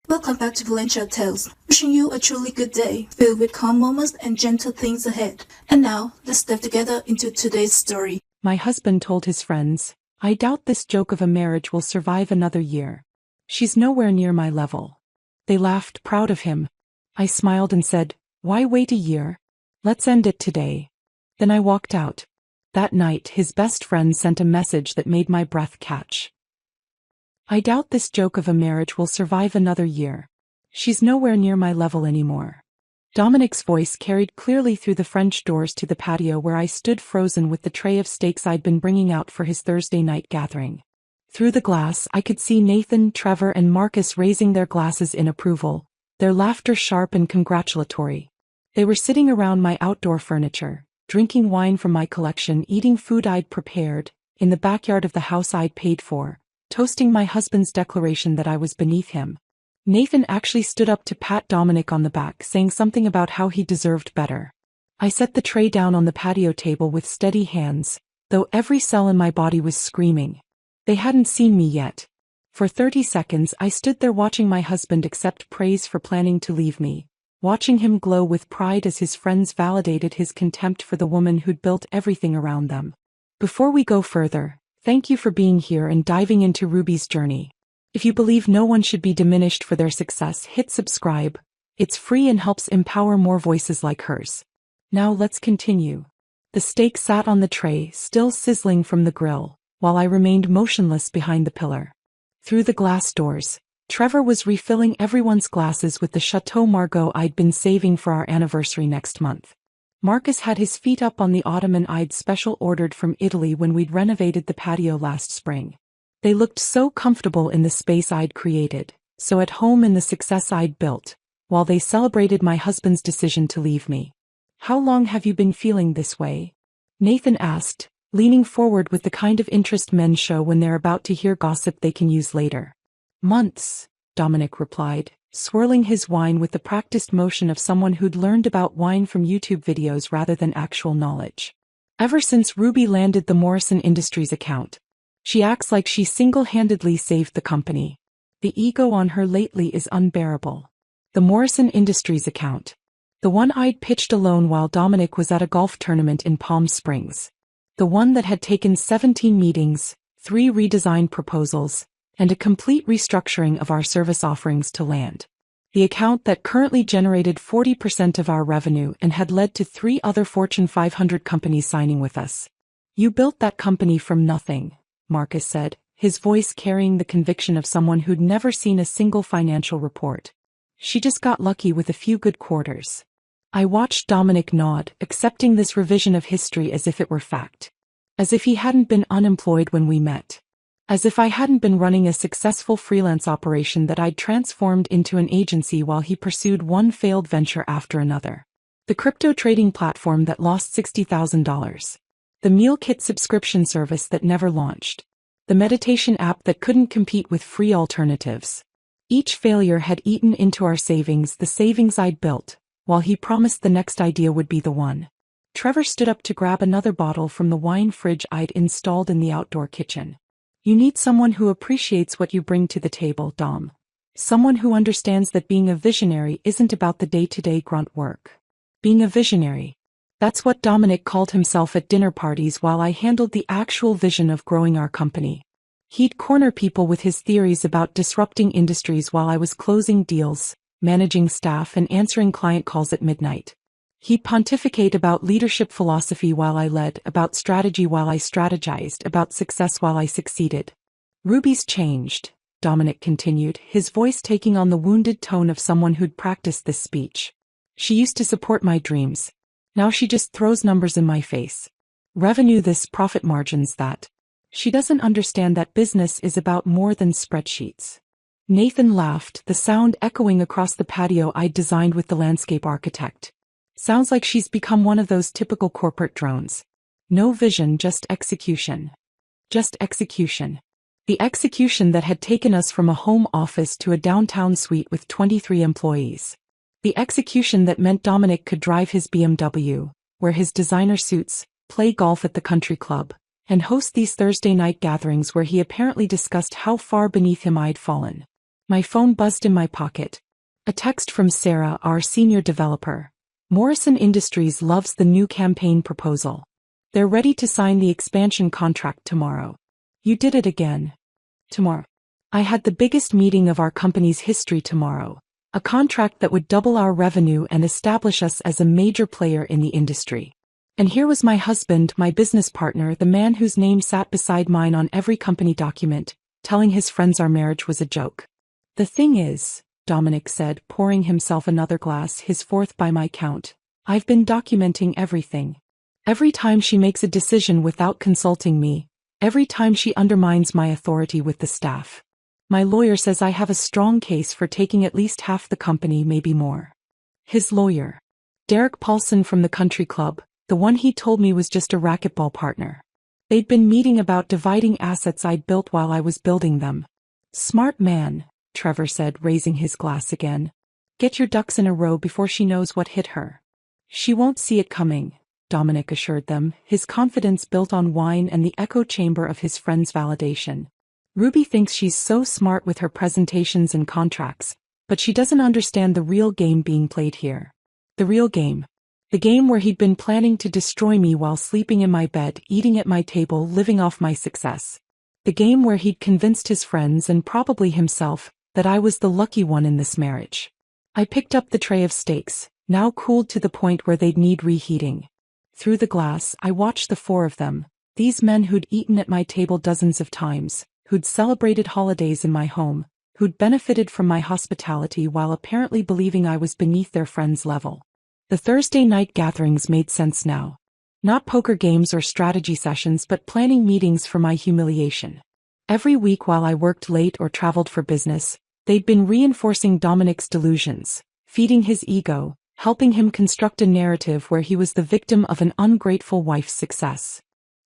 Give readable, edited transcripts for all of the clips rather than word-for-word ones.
Welcome back to Valencia Tales, wishing you a truly good day, filled with calm moments and gentle things ahead. And now, let's step together into today's story. My husband told his friends, "I doubt this joke of a marriage will survive another year. She's nowhere near my level." They laughed, proud of him. I smiled and said, "Why wait a year? Let's end it today." Then I walked out. That night, his best friend sent a message that made my breath catch. "I doubt this joke of a marriage will survive another year. She's nowhere near my level anymore." Dominic's voice carried clearly through the French doors to the patio where I stood frozen with the tray of steaks I'd been bringing out for his Thursday night gathering. Through the glass, I could see Nathan, Trevor, and Marcus raising their glasses in approval, their laughter sharp and congratulatory. They were sitting around my outdoor furniture, drinking wine from my collection, eating food I'd prepared, in the backyard of the house I'd paid for, toasting my husband's declaration that I was beneath him. Nathan actually stood up to pat Dominic on the back, saying something about how he deserved better. I set the tray down on the patio table with steady hands, though every cell in my body was screaming. They hadn't seen me yet. For 30 seconds I stood there watching my husband accept praise for planning to leave me, watching him glow with pride as his friends validated his contempt for the woman who'd built everything around them. Before we go further, thank you for being here and diving into Ruby's journey. If you believe no one should be diminished for their success, hit subscribe. It's free and helps empower more voices like hers. Now let's continue. The steak sat on the tray, still sizzling from the grill, while I remained motionless behind the pillar. Through the glass doors, Trevor was refilling everyone's glasses with the Chateau Margaux I'd been saving for our anniversary next month. Marcus had his feet up on the ottoman I'd special ordered from Italy when we'd renovated the patio last spring. They looked so comfortable in the space I'd created, so at home in the success I'd built, while they celebrated my husband's decision to leave me. "How long have you been feeling this way?" Nathan asked, leaning forward with the kind of interest men show when they're about to hear gossip they can use later. "Months," Dominic replied, swirling his wine with the practiced motion of someone who'd learned about wine from YouTube videos rather than actual knowledge. "Ever since Ruby landed the Morrison Industries account. She acts like she single-handedly saved the company. The ego on her lately is unbearable." The Morrison Industries account. The one I'd pitched alone while Dominic was at a golf tournament in Palm Springs. The one that had taken 17 meetings, 3 redesigned proposals, and a complete restructuring of our service offerings to land. The account that currently generated 40% of our revenue and had led to 3 other Fortune 500 companies signing with us. "You built that company from nothing," Marcus said, his voice carrying the conviction of someone who'd never seen a single financial report. "She just got lucky with a few good quarters." I watched Dominic nod, accepting this revision of history as if it were fact. As if he hadn't been unemployed when we met. As if I hadn't been running a successful freelance operation that I'd transformed into an agency while he pursued one failed venture after another. The crypto trading platform that lost $60,000. The meal kit subscription service that never launched. The meditation app that couldn't compete with free alternatives. Each failure had eaten into our savings, the savings I'd built, while he promised the next idea would be the one. Trevor stood up to grab another bottle from the wine fridge I'd installed in the outdoor kitchen. "You need someone who appreciates what you bring to the table, Dom. Someone who understands that being a visionary isn't about the day-to-day grunt work. Being a visionary. That's what Dominic called himself at dinner parties while I handled the actual vision of growing our company. He'd corner people with his theories about disrupting industries while I was closing deals, managing staff, and answering client calls at midnight. He'd pontificate about leadership philosophy while I led, about strategy while I strategized, about success while I succeeded. "Ruby's changed," Dominic continued, his voice taking on the wounded tone of someone who'd practiced this speech. "She used to support my dreams. Now she just throws numbers in my face. Revenue this, profit margins that. She doesn't understand that business is about more than spreadsheets." Nathan laughed, the sound echoing across the patio I'd designed with the landscape architect. "Sounds like she's become one of those typical corporate drones. No vision, just execution. Just execution." The execution that had taken us from a home office to a downtown suite with 23 employees. The execution that meant Dominic could drive his BMW, wear his designer suits, play golf at the country club, and host these Thursday night gatherings where he apparently discussed how far beneath him I'd fallen. My phone buzzed in my pocket. A text from Sarah, our senior developer. Morrison Industries loves the new campaign proposal. They're ready to sign the expansion contract tomorrow. You did it again. Tomorrow. I had the biggest meeting of our company's history tomorrow. A contract that would double our revenue and establish us as a major player in the industry. And here was my husband, my business partner, the man whose name sat beside mine on every company document, telling his friends our marriage was a joke. The thing is, Dominic said, pouring himself another glass, his fourth by my count, I've been documenting everything. Every time she makes a decision without consulting me, every time she undermines my authority with the staff. My lawyer says I have a strong case for taking at least half the company, maybe more. His lawyer. Derek Paulson from the country club, the one he told me was just a racquetball partner. They'd been meeting about dividing assets I'd built while I was building them. Smart man, Trevor said, raising his glass again. Get your ducks in a row before she knows what hit her. She won't see it coming, Dominic assured them, his confidence built on wine and the echo chamber of his friend's validation. Ruby thinks she's so smart with her presentations and contracts, but she doesn't understand the real game being played here. The real game. The game where he'd been planning to destroy me while sleeping in my bed, eating at my table, living off my success. The game where he'd convinced his friends and probably himself that I was the lucky one in this marriage. I picked up the tray of steaks, now cooled to the point where they'd need reheating. Through the glass, I watched the four of them, these men who'd eaten at my table dozens of times, who'd celebrated holidays in my home, who'd benefited from my hospitality while apparently believing I was beneath their friends' level. The Thursday night gatherings made sense now. Not poker games or strategy sessions, but planning meetings for my humiliation. Every week while I worked late or traveled for business, they'd been reinforcing Dominic's delusions, feeding his ego, helping him construct a narrative where he was the victim of an ungrateful wife's success.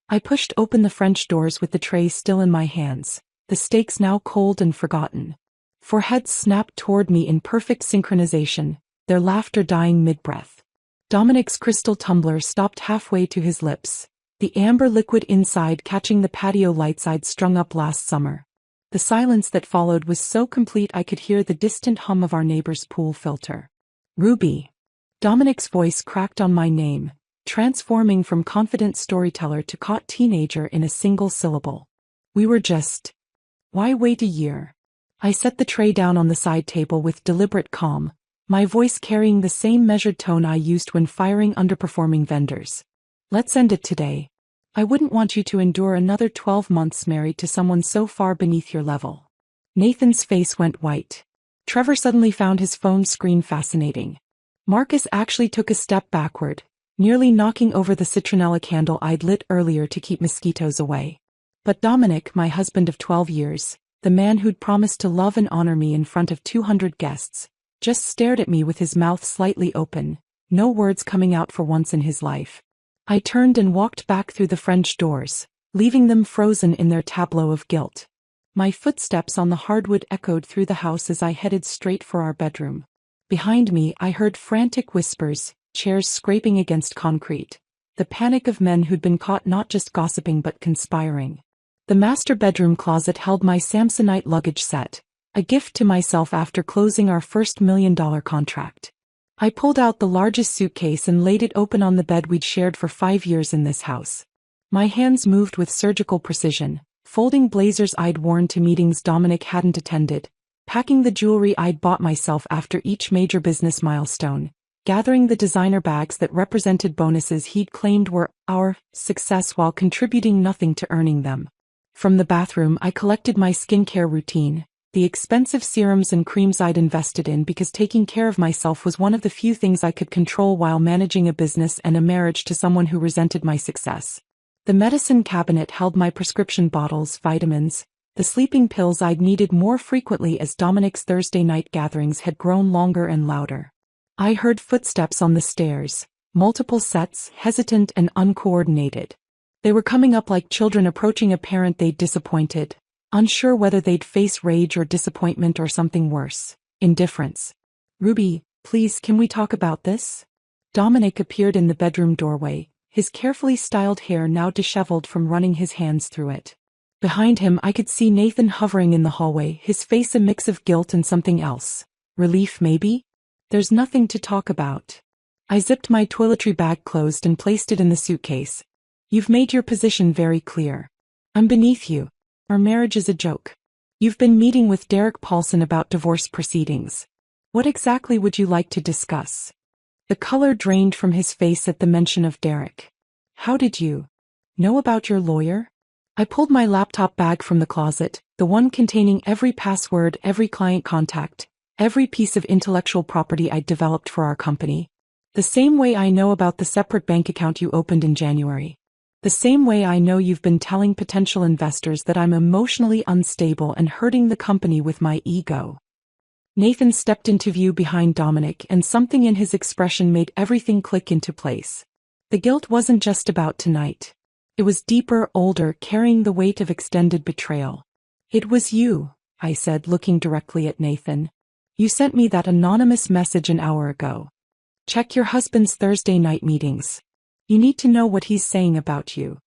I pushed open the French doors with the tray still in my hands, the steaks now cold and forgotten. Four heads snapped toward me in perfect synchronization, their laughter dying mid-breath. Dominic's crystal tumbler stopped halfway to his lips, the amber liquid inside catching the patio lights I'd strung up last summer. The silence that followed was so complete I could hear the distant hum of our neighbor's pool filter. Ruby. Dominic's voice cracked on my name, transforming from confident storyteller to caught teenager in a single syllable. We were just. Why wait a year? I set the tray down on the side table with deliberate calm, my voice carrying the same measured tone I used when firing underperforming vendors. Let's end it today. I wouldn't want you to endure another 12 months married to someone so far beneath your level. Nathan's face went white. Trevor suddenly found his phone screen fascinating. Marcus actually took a step backward, nearly knocking over the citronella candle I'd lit earlier to keep mosquitoes away. But Dominic, my husband of 12 years, the man who'd promised to love and honor me in front of 200 guests, just stared at me with his mouth slightly open, no words coming out for once in his life. I turned and walked back through the French doors, leaving them frozen in their tableau of guilt. My footsteps on the hardwood echoed through the house as I headed straight for our bedroom. Behind me, I heard frantic whispers, chairs scraping against concrete. The panic of men who'd been caught not just gossiping but conspiring. The master bedroom closet held my Samsonite luggage set, a gift to myself after closing our first $1 million contract. I pulled out the largest suitcase and laid it open on the bed we'd shared for 5 years in this house. My hands moved with surgical precision, folding blazers I'd worn to meetings Dominic hadn't attended, packing the jewelry I'd bought myself after each major business milestone, gathering the designer bags that represented bonuses he'd claimed were our success while contributing nothing to earning them. From the bathroom, I collected my skincare routine, the expensive serums and creams I'd invested in because taking care of myself was one of the few things I could control while managing a business and a marriage to someone who resented my success. The medicine cabinet held my prescription bottles, vitamins, the sleeping pills I'd needed more frequently as Dominic's Thursday night gatherings had grown longer and louder. I heard footsteps on the stairs, multiple sets, hesitant and uncoordinated. They were coming up like children approaching a parent they'd disappointed, unsure whether they'd face rage or disappointment or something worse, indifference. Ruby, please, can we talk about this? Dominic appeared in the bedroom doorway, his carefully styled hair now disheveled from running his hands through it. Behind him I could see Nathan hovering in the hallway, his face a mix of guilt and something else. Relief maybe? There's nothing to talk about. I zipped my toiletry bag closed and placed it in the suitcase. You've made your position very clear. I'm beneath you. Our marriage is a joke. You've been meeting with Derek Paulson about divorce proceedings. What exactly would you like to discuss? The color drained from his face at the mention of Derek. How did you know about your lawyer? I pulled my laptop bag from the closet, the one containing every password, every client contact, every piece of intellectual property I'd developed for our company. The same way I know about the separate bank account you opened in January. The same way I know you've been telling potential investors that I'm emotionally unstable and hurting the company with my ego. Nathan stepped into view behind Dominic, and something in his expression made everything click into place. The guilt wasn't just about tonight. It was deeper, older, carrying the weight of extended betrayal. It was you, I said, looking directly at Nathan. You sent me that anonymous message an hour ago. Check your husband's Thursday night meetings. You need to know what he's saying about you.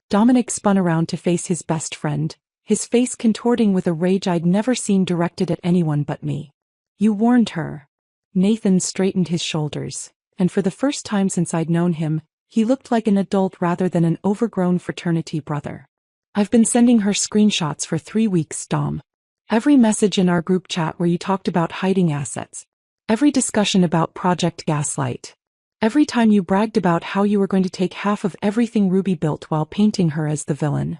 Dominic spun around to face his best friend, his face contorting with a rage I'd never seen directed at anyone but me. You warned her. Nathan straightened his shoulders, and for the first time since I'd known him, he looked like an adult rather than an overgrown fraternity brother. I've been sending her screenshots for 3 weeks, Dom. Every message in our group chat where you talked about hiding assets. Every discussion about Project Gaslight. Every time you bragged about how you were going to take half of everything Ruby built while painting her as the villain.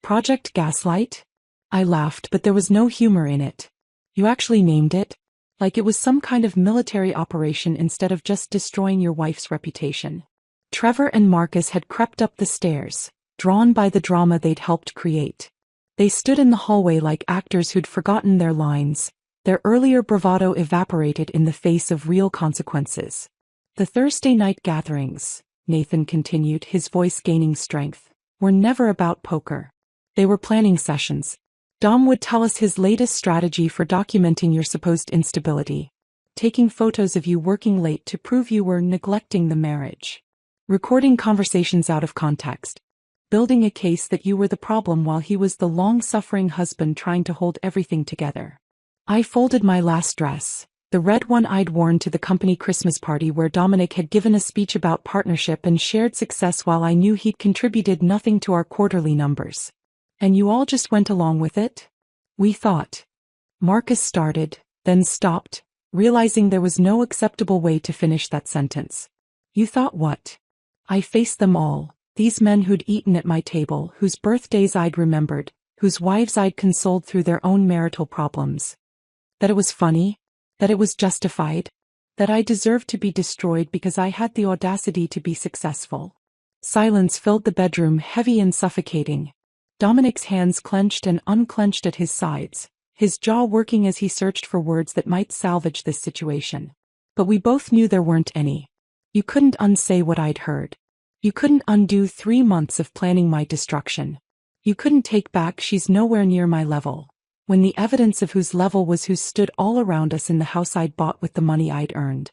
Project Gaslight? I laughed, but there was no humor in it. You actually named it? Like it was some kind of military operation instead of just destroying your wife's reputation. Trevor and Marcus had crept up the stairs, drawn by the drama they'd helped create. They stood in the hallway like actors who'd forgotten their lines, their earlier bravado evaporated in the face of real consequences. The Thursday night gatherings, Nathan continued, his voice gaining strength, were never about poker. They were planning sessions. Dom would tell us his latest strategy for documenting your supposed instability. Taking photos of you working late to prove you were neglecting the marriage. Recording conversations out of context. Building a case that you were the problem while he was the long-suffering husband trying to hold everything together. I folded my last dress, the red one I'd worn to the company Christmas party where Dominic had given a speech about partnership and shared success while I knew he'd contributed nothing to our quarterly numbers. And you all just went along with it? We thought. Marcus started, then stopped, realizing there was no acceptable way to finish that sentence. You thought what? I faced them all, these men who'd eaten at my table, whose birthdays I'd remembered, whose wives I'd consoled through their own marital problems. That it was funny? That it was justified? That I deserved to be destroyed because I had the audacity to be successful? Silence filled the bedroom, heavy and suffocating. Dominic's hands clenched and unclenched at his sides, his jaw working as he searched for words that might salvage this situation. But we both knew there weren't any. You couldn't unsay what I'd heard. You couldn't undo 3 months of planning my destruction. You couldn't take back she's nowhere near my level, when the evidence of whose level was who stood all around us in the house I'd bought with the money I'd earned.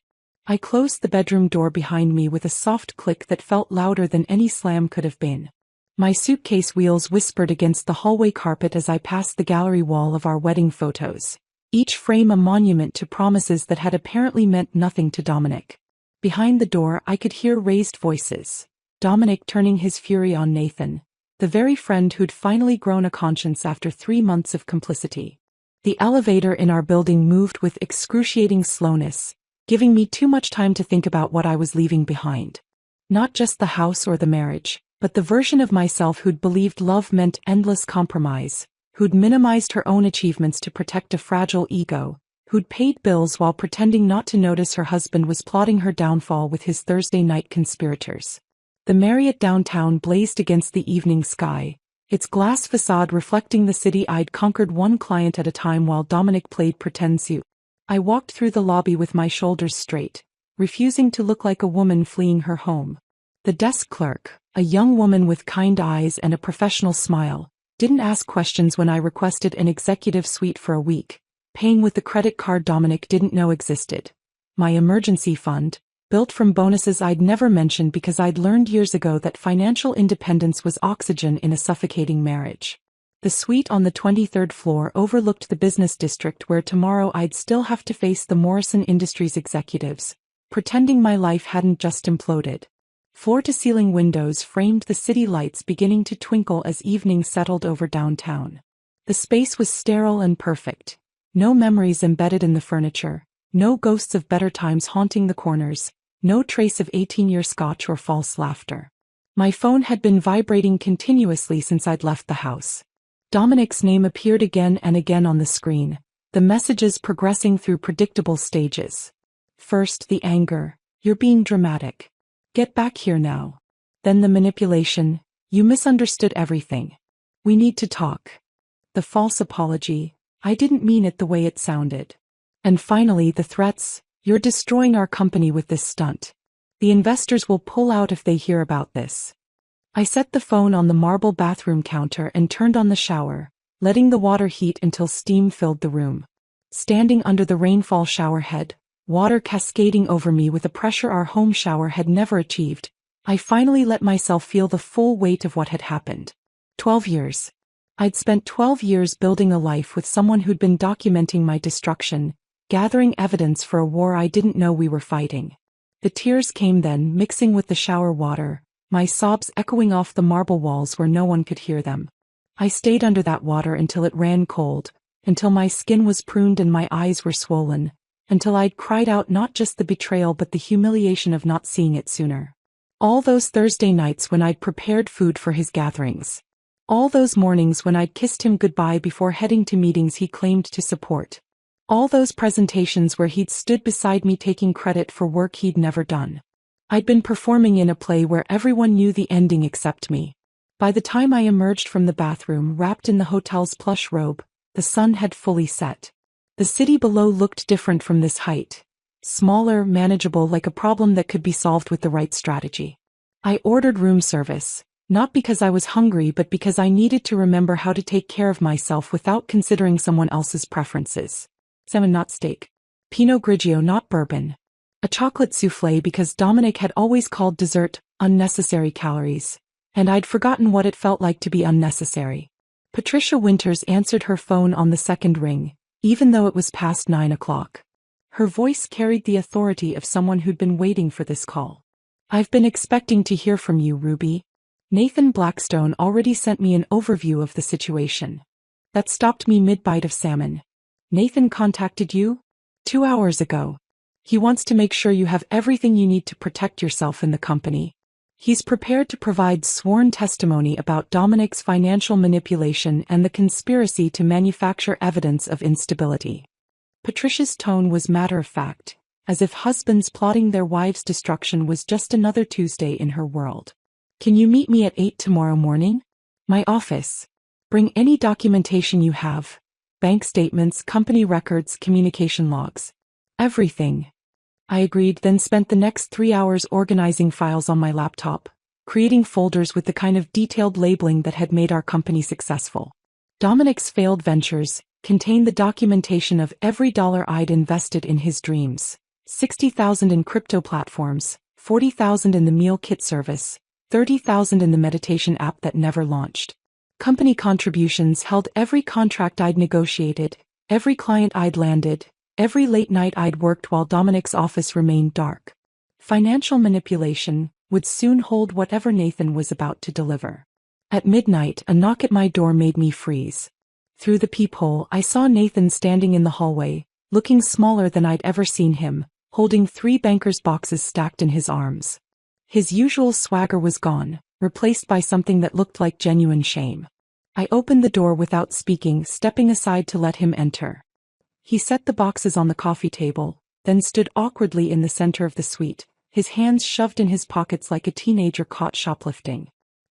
I closed the bedroom door behind me with a soft click that felt louder than any slam could have been. My suitcase wheels whispered against the hallway carpet as I passed the gallery wall of our wedding photos, each frame a monument to promises that had apparently meant nothing to Dominic. Behind the door I could hear raised voices, Dominic turning his fury on Nathan, the very friend who'd finally grown a conscience after 3 months of complicity. The elevator in our building moved with excruciating slowness, giving me too much time to think about what I was leaving behind. Not just the house or the marriage, but the version of myself who'd believed love meant endless compromise, who'd minimized her own achievements to protect a fragile ego, who'd paid bills while pretending not to notice her husband was plotting her downfall with his Thursday night conspirators. The Marriott downtown blazed against the evening sky, its glass facade reflecting the city I'd conquered one client at a time while Dominic played pretend suit. I walked through the lobby with my shoulders straight, refusing to look like a woman fleeing her home. The desk clerk, a young woman with kind eyes and a professional smile, didn't ask questions when I requested an executive suite for a week, paying with the credit card Dominic didn't know existed. My emergency fund, built from bonuses I'd never mentioned because I'd learned years ago that financial independence was oxygen in a suffocating marriage. The suite on the 23rd floor overlooked the business district where tomorrow I'd still have to face the Morrison Industries executives, pretending my life hadn't just imploded. Floor-to-ceiling windows framed the city lights beginning to twinkle as evening settled over downtown. The space was sterile and perfect. No memories embedded in the furniture, no ghosts of better times haunting the corners, no trace of 18-year scotch or false laughter. My phone had been vibrating continuously since I'd left the house. Dominic's name appeared again and again on the screen, the messages progressing through predictable stages. First, the anger, "You're being dramatic. Get back here now." Then the manipulation, "You misunderstood everything. We need to talk." The false apology, "I didn't mean it the way it sounded." And finally the threats, "You're destroying our company with this stunt. The investors will pull out if they hear about this." I set the phone on the marble bathroom counter and turned on the shower, letting the water heat until steam filled the room. Standing under the rainfall shower head, water cascading over me with a pressure our home shower had never achieved, I finally let myself feel the full weight of what had happened. 12 years. I'd spent 12 years building a life with someone who'd been documenting my destruction, gathering evidence for a war I didn't know we were fighting. The tears came then, mixing with the shower water, my sobs echoing off the marble walls where no one could hear them. I stayed under that water until it ran cold, until my skin was pruned and my eyes were swollen, until I'd cried out not just the betrayal but the humiliation of not seeing it sooner. All those Thursday nights when I'd prepared food for his gatherings. All those mornings when I'd kissed him goodbye before heading to meetings he claimed to support. All those presentations where he'd stood beside me taking credit for work he'd never done. I'd been performing in a play where everyone knew the ending except me. By the time I emerged from the bathroom wrapped in the hotel's plush robe, the sun had fully set. The city below looked different from this height. Smaller, manageable, like a problem that could be solved with the right strategy. I ordered room service, not because I was hungry but because I needed to remember how to take care of myself without considering someone else's preferences. Salmon, not steak. Pinot Grigio, not bourbon. A chocolate soufflé because Dominic had always called dessert unnecessary calories, and I'd forgotten what it felt like to be unnecessary. Patricia Winters answered her phone on the second ring, even though it was past 9 o'clock. Her voice carried the authority of someone who'd been waiting for this call. "I've been expecting to hear from you, Ruby. Nathan Blackstone already sent me an overview of the situation." That stopped me mid-bite of salmon. "Nathan contacted you? 2 hours ago. He wants to make sure you have everything you need to protect yourself in the company. He's prepared to provide sworn testimony about Dominic's financial manipulation and the conspiracy to manufacture evidence of instability." Patricia's tone was matter-of-fact, as if husbands plotting their wives' destruction was just another Tuesday in her world. "Can you meet me at 8 tomorrow morning? My office. Bring any documentation you have. Bank statements, company records, communication logs. Everything." I agreed, then spent the next 3 hours organizing files on my laptop, creating folders with the kind of detailed labeling that had made our company successful. Dominic's failed ventures contained the documentation of every dollar I'd invested in his dreams. 60,000 in crypto platforms, 40,000 in the meal kit service, 30,000 in the meditation app that never launched. Company contributions held every contract I'd negotiated, every client I'd landed, every late night I'd worked while Dominic's office remained dark. Financial manipulation would soon hold whatever Nathan was about to deliver. At midnight, a knock at my door made me freeze. Through the peephole, I saw Nathan standing in the hallway, looking smaller than I'd ever seen him, holding 3 banker's boxes stacked in his arms. His usual swagger was gone, replaced by something that looked like genuine shame. I opened the door without speaking, stepping aside to let him enter. He set the boxes on the coffee table, then stood awkwardly in the center of the suite, his hands shoved in his pockets like a teenager caught shoplifting.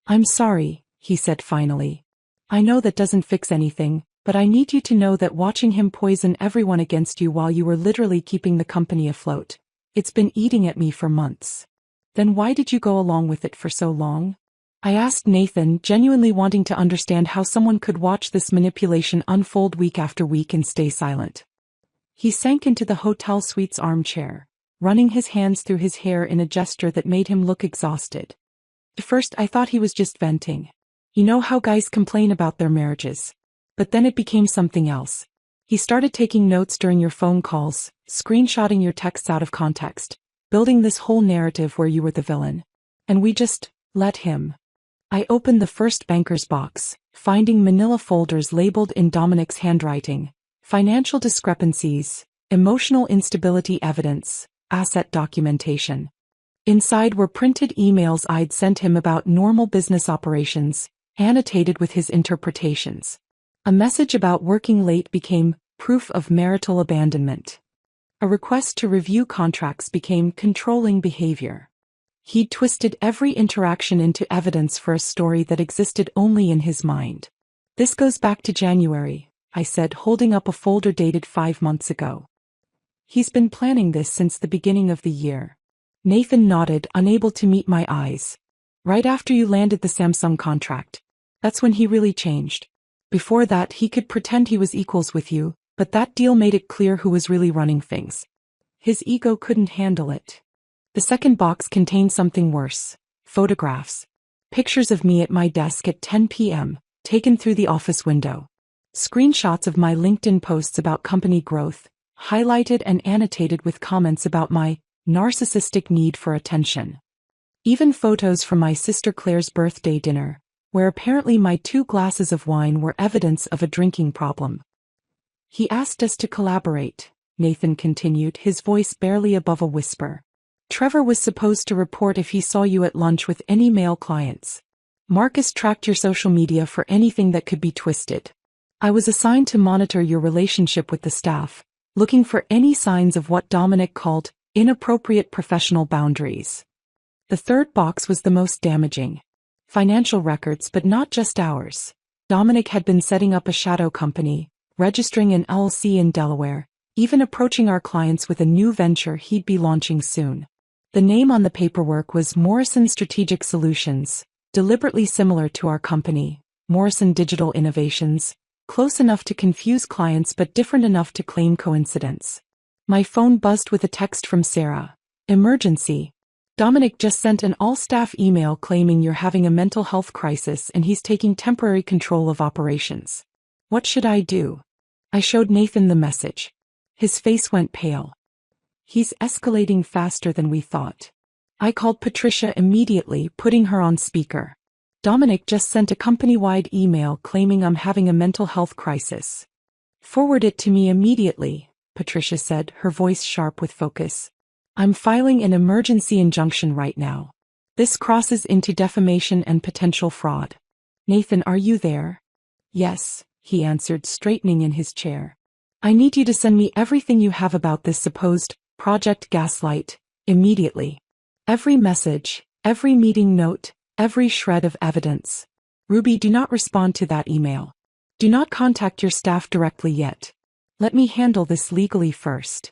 "I'm sorry," he said finally. "I know that doesn't fix anything, but I need you to know that watching him poison everyone against you while you were literally keeping the company afloat, it's been eating at me for months." "Then why did you go along with it for so long?" I asked Nathan, genuinely wanting to understand how someone could watch this manipulation unfold week after week and stay silent. He sank into the hotel suite's armchair, running his hands through his hair in a gesture that made him look exhausted. "At first I thought he was just venting. You know how guys complain about their marriages. But then it became something else. He started taking notes during your phone calls, screenshotting your texts out of context, building this whole narrative where you were the villain. And we just let him. I opened the first banker's box, finding manila folders labeled in Dominic's handwriting, financial discrepancies, emotional instability evidence, asset documentation. Inside were printed emails I'd sent him about normal business operations, annotated with his interpretations. A message about working late became proof of marital abandonment. A request to review contracts became controlling behavior. He'd twisted every interaction into evidence for a story that existed only in his mind. This goes back to January, I said, holding up a folder dated 5 months ago. He's been planning this since the beginning of the year. Nathan nodded, unable to meet my eyes. Right after you landed the Samsung contract. That's when he really changed. Before that he could pretend he was equals with you, but that deal made it clear who was really running things. His ego couldn't handle it. The second box contained something worse. Photographs. Pictures of me at my desk at 10 p.m., taken through the office window. Screenshots of my LinkedIn posts about company growth, highlighted and annotated with comments about my narcissistic need for attention. Even photos from my sister Claire's birthday dinner, where apparently my 2 glasses of wine were evidence of a drinking problem. He asked us to collaborate, Nathan continued, his voice barely above a whisper. Trevor was supposed to report if he saw you at lunch with any male clients. Marcus tracked your social media for anything that could be twisted. I was assigned to monitor your relationship with the staff, looking for any signs of what Dominic called inappropriate professional boundaries. The third box was the most damaging. Financial records, but not just ours. Dominic had been setting up a shadow company, registering an LLC in Delaware, even approaching our clients with a new venture he'd be launching soon. The name on the paperwork was Morrison Strategic Solutions, deliberately similar to our company, Morrison Digital Innovations, close enough to confuse clients but different enough to claim coincidence. My phone buzzed with a text from Sarah. Emergency. Dominic just sent an all-staff email claiming you're having a mental health crisis and he's taking temporary control of operations. What should I do? I showed Nathan the message. His face went pale. He's escalating faster than we thought. I called Patricia immediately, putting her on speaker. Dominic just sent a company-wide email claiming I'm having a mental health crisis. Forward it to me immediately, Patricia said, her voice sharp with focus. I'm filing an emergency injunction right now. This crosses into defamation and potential fraud. Nathan, are you there? Yes, he answered, straightening in his chair. I need you to send me everything you have about this supposed Project Gaslight, immediately. Every message, every meeting note, every shred of evidence. Ruby, do not respond to that email. Do not contact your staff directly yet. Let me handle this legally first.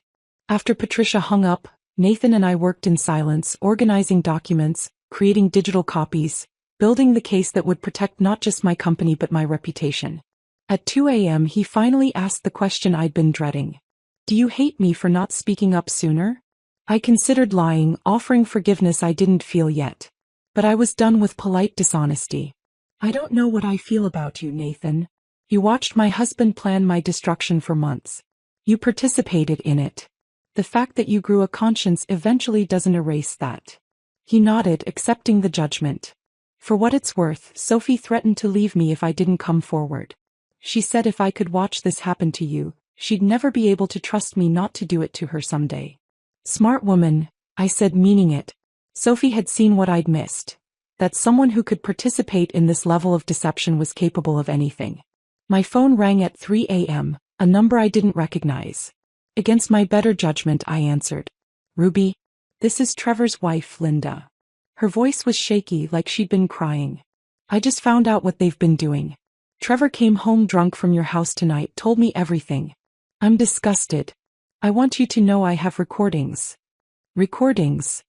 After Patricia hung up, Nathan and I worked in silence, organizing documents, creating digital copies, building the case that would protect not just my company but my reputation. At 2 a.m. he finally asked the question I'd been dreading. Do you hate me for not speaking up sooner? I considered lying, offering forgiveness I didn't feel yet. But I was done with polite dishonesty. I don't know what I feel about you, Nathan. You watched my husband plan my destruction for months. You participated in it. The fact that you grew a conscience eventually doesn't erase that. He nodded, accepting the judgment. For what it's worth, Sophie threatened to leave me if I didn't come forward. She said if I could watch this happen to you, she'd never be able to trust me not to do it to her someday. Smart woman, I said, meaning it. Sophie had seen what I'd missed. That someone who could participate in this level of deception was capable of anything. My phone rang at 3 a.m., a number I didn't recognize. Against my better judgment, I answered. Ruby, this is Trevor's wife, Linda. Her voice was shaky, like she'd been crying. I just found out what they've been doing. Trevor came home drunk from your house tonight, told me everything. I'm disgusted. I want you to know I have recordings. Recordings?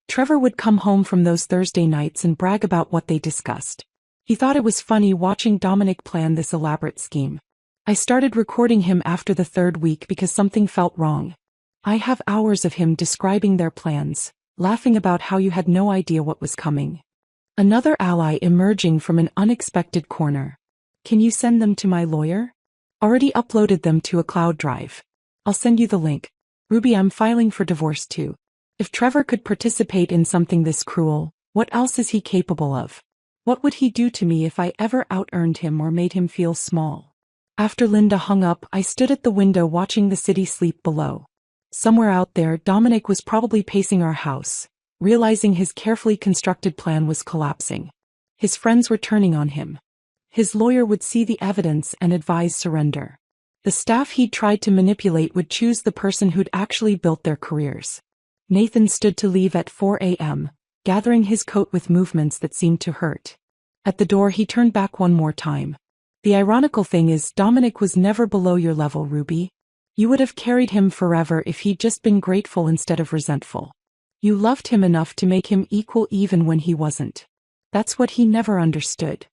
Trevor would come home from those Thursday nights and brag about what they discussed. He thought it was funny watching Dominic plan this elaborate scheme. I started recording him after the 3rd week because something felt wrong. I have hours of him describing their plans, laughing about how you had no idea what was coming. Another ally emerging from an unexpected corner. Can you send them to my lawyer? Already uploaded them to a cloud drive. I'll send you the link. Ruby, I'm filing for divorce too. If Trevor could participate in something this cruel, what else is he capable of? What would he do to me if I ever out-earned him or made him feel small? After Linda hung up, I stood at the window watching the city sleep below. Somewhere out there, Dominic was probably pacing our house, realizing his carefully constructed plan was collapsing. His friends were turning on him. His lawyer would see the evidence and advise surrender. The staff he'd tried to manipulate would choose the person who'd actually built their careers. Nathan stood to leave at 4 a.m., gathering his coat with movements that seemed to hurt. At the door he turned back one more time. The ironical thing is, Dominic was never below your level, Ruby. You would have carried him forever if he'd just been grateful instead of resentful. You loved him enough to make him equal even when he wasn't. That's what he never understood.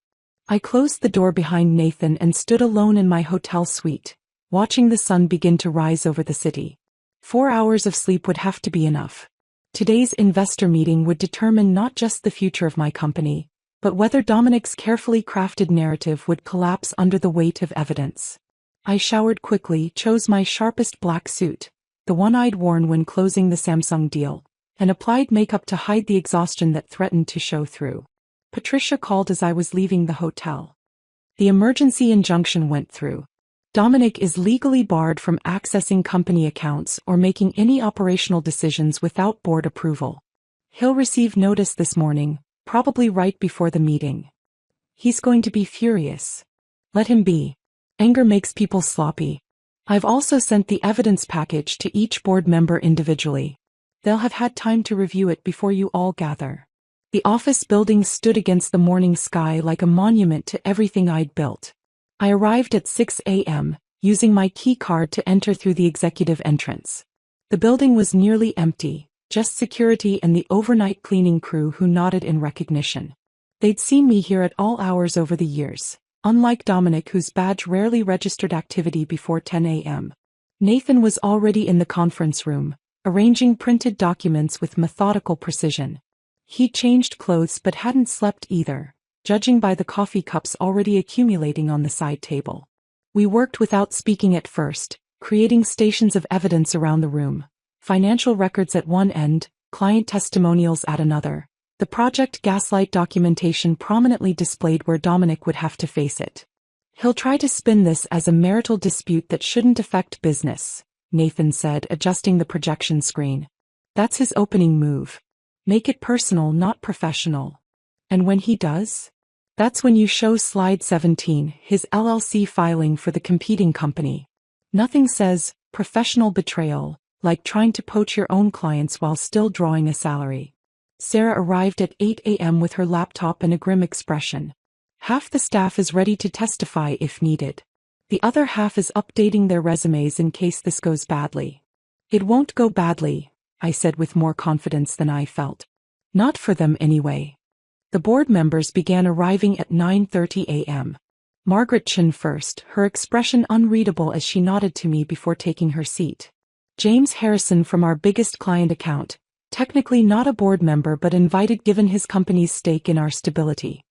I closed the door behind Nathan and stood alone in my hotel suite, watching the sun begin to rise over the city. 4 hours of sleep would have to be enough. Today's investor meeting would determine not just the future of my company, but whether Dominic's carefully crafted narrative would collapse under the weight of evidence. I showered quickly, chose my sharpest black suit, the one I'd worn when closing the Samsung deal, and applied makeup to hide the exhaustion that threatened to show through. Patricia called as I was leaving the hotel. The emergency injunction went through. Dominic is legally barred from accessing company accounts or making any operational decisions without board approval. He'll receive notice this morning, probably right before the meeting. He's going to be furious. Let him be. Anger makes people sloppy. I've also sent the evidence package to each board member individually. They'll have had time to review it before you all gather. The office building stood against the morning sky like a monument to everything I'd built. I arrived at 6 a.m., using my key card to enter through the executive entrance. The building was nearly empty, just security and the overnight cleaning crew who nodded in recognition. They'd seen me here at all hours over the years, unlike Dominic, whose badge rarely registered activity before 10 a.m. Nathan was already in the conference room, arranging printed documents with methodical precision. He'd changed clothes but hadn't slept either, judging by the coffee cups already accumulating on the side table. We worked without speaking at first, creating stations of evidence around the room, financial records at one end, client testimonials at another, the Project Gaslight documentation prominently displayed where Dominic would have to face it. He'll try to spin this as a marital dispute that shouldn't affect business, Nathan said, adjusting the projection screen. That's his opening move. Make it personal, not professional. And when he does? That's when you show slide 17, his LLC filing for the competing company. Nothing says professional betrayal like trying to poach your own clients while still drawing a salary. Sarah arrived at 8 a.m. with her laptop and a grim expression. Half the staff is ready to testify if needed. The other half is updating their resumes in case this goes badly. It won't go badly, I said with more confidence than I felt. Not for them anyway. The board members began arriving at 9:30 a.m. Margaret Chin first, her expression unreadable as she nodded to me before taking her seat. James Harrison from our biggest client account, technically not a board member but invited given his company's stake in our stability.